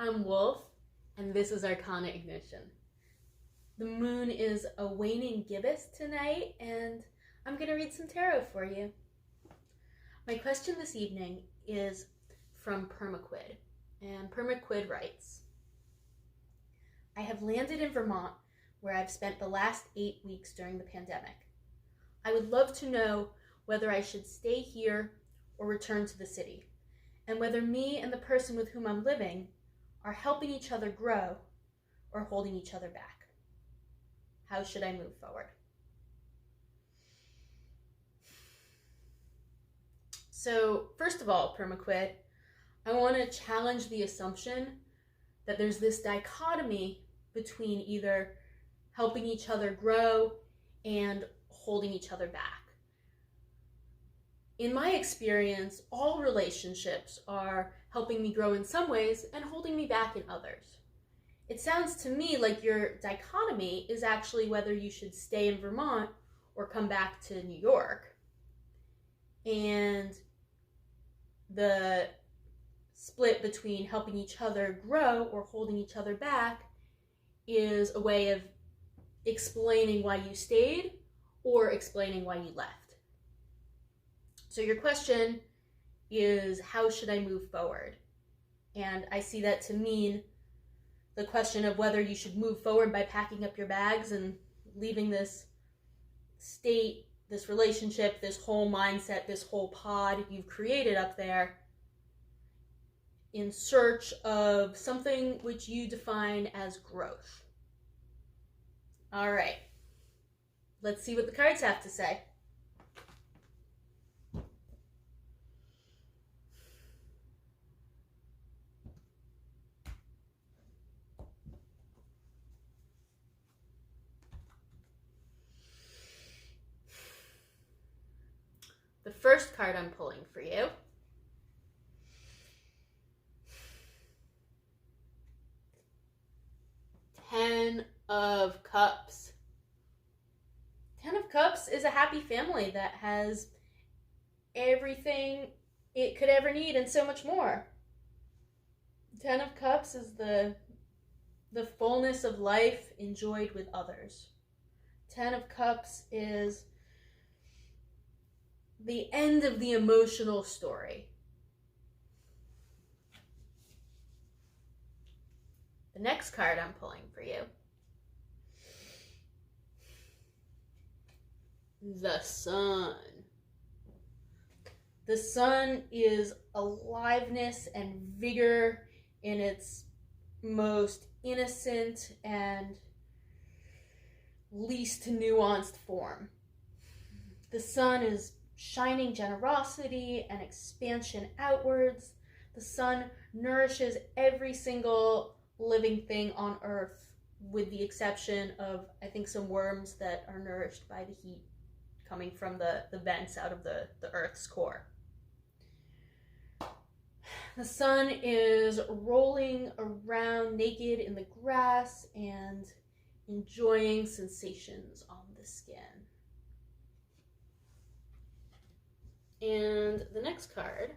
I'm Wolf, and this is Arcanaignition. The moon is a waning gibbous tonight, and I'm going to read some tarot for you. My question this evening is from Permaquid, and Permaquid writes, I have landed in Vermont, where I've spent the last 8 weeks during the pandemic. I would love to know whether I should stay here or return to the city, and whether me and the person with whom I'm living are helping each other grow or holding each other back. How should I move forward? So, first of all, Permaquid, I want to challenge the assumption that there's this dichotomy between either helping each other grow and holding each other back. In my experience, all relationships are helping me grow in some ways and holding me back in others. It sounds to me like your dichotomy is actually whether you should stay in Vermont or come back to New York. And the split between helping each other grow or holding each other back is a way of explaining why you stayed or explaining why you left. So your question is, how should I move forward? And I see that to mean the question of whether you should move forward by packing up your bags and leaving this state, this relationship, this whole mindset, this whole pod you've created up there in search of something which you define as growth. All right, let's see what the cards have to say. The first card I'm pulling for you Ten of Cups. Ten of Cups is a happy family that has everything it could ever need and so much more. Ten of Cups is the fullness of life enjoyed with others. Ten of Cups is the end of the emotional story. The next card I'm pulling for you, the Sun. The Sun is aliveness and vigor in its most innocent and least nuanced form. The Sun is shining generosity and expansion outwards. The sun nourishes every single living thing on Earth, with the exception of, I think, some worms that are nourished by the heat coming from the vents out of the Earth's core. The sun is rolling around naked in the grass and enjoying sensations on the skin. And the next card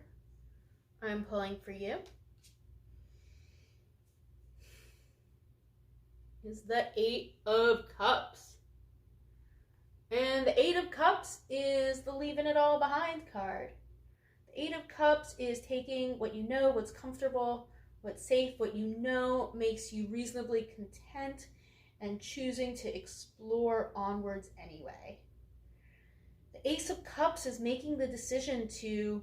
I'm pulling for you is the Eight of Cups. And the Eight of Cups is the leaving it all behind card. The Eight of Cups is taking what you know, what's comfortable, what's safe, what you know makes you reasonably content, and choosing to explore onwards anyway. The Ace of Cups is making the decision to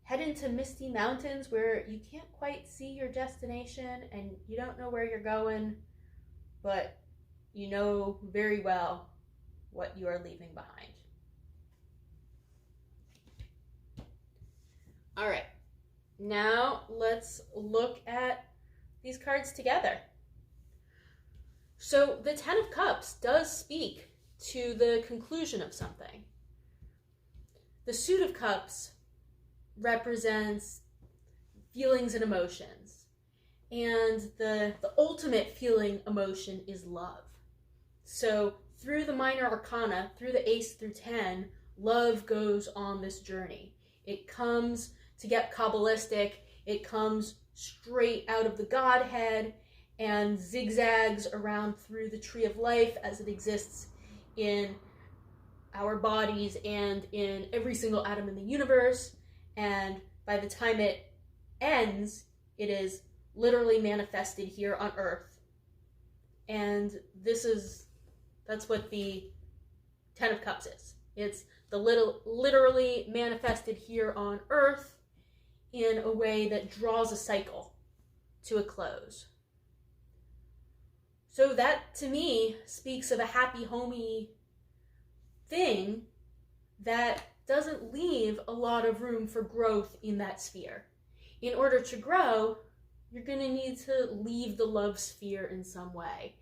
head into misty mountains where you can't quite see your destination and you don't know where you're going, but you know very well what you are leaving behind. All right, now let's look at these cards together. So the Ten of Cups does speak to the conclusion of something. The Suit of Cups represents feelings and emotions, and the ultimate feeling emotion is love. So through the minor arcana, through the Ace through 10, love goes on this journey. It comes to get Kabbalistic, It comes straight out of the Godhead and zigzags around through the tree of life as it exists in our bodies and in every single atom in the universe. And by the time it ends, it is literally manifested here on Earth. And that's what the Ten of Cups is. It's the literally manifested here on Earth in a way that draws a cycle to a close. So that, to me, speaks of a happy, homey thing that doesn't leave a lot of room for growth in that sphere. In order to grow, you're going to need to leave the love sphere in some way.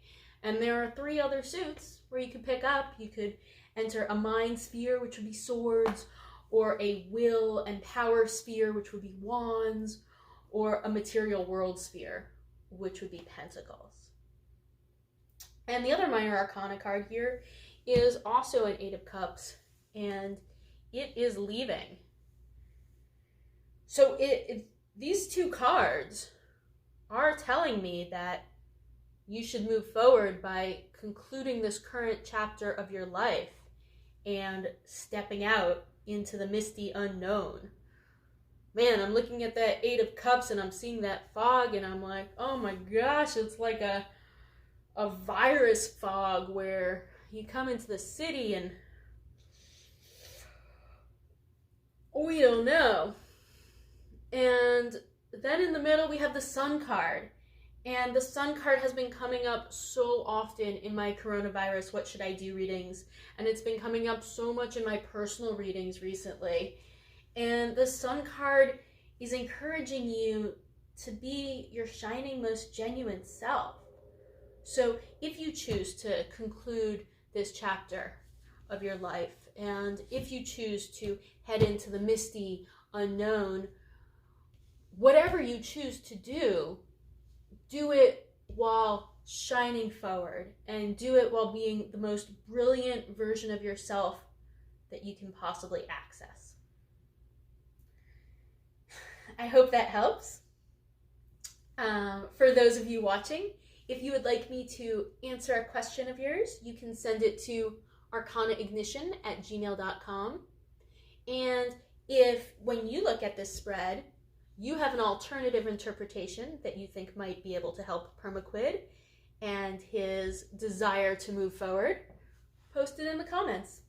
And there are 3 other suits where you could pick up. You could enter a mind sphere, which would be swords, or a will and power sphere, which would be wands, or a material world sphere, which would be pentacles. And the other minor arcana card here is also an 8 of Cups, and it is leaving. So these 2 cards are telling me that you should move forward by concluding this current chapter of your life and stepping out into the misty unknown. Man, I'm looking at that 8 of Cups and I'm seeing that fog and I'm like, oh my gosh, it's like a virus fog where you come into the city and we don't know. And then in the middle we have the Sun card. And the Sun card has been coming up so often in my coronavirus What Should I Do readings. And it's been coming up so much in my personal readings recently. And the Sun card is encouraging you to be your shining, most genuine self. So if you choose to conclude this chapter of your life, and if you choose to head into the misty unknown, whatever you choose to do it while shining forward, and do it while being the most brilliant version of yourself that you can possibly access. I hope that helps. For those of you watching, if you would like me to answer a question of yours, you can send it to arcanaignition@gmail.com. And if, when you look at this spread, you have an alternative interpretation that you think might be able to help Permaquid and his desire to move forward, post it in the comments.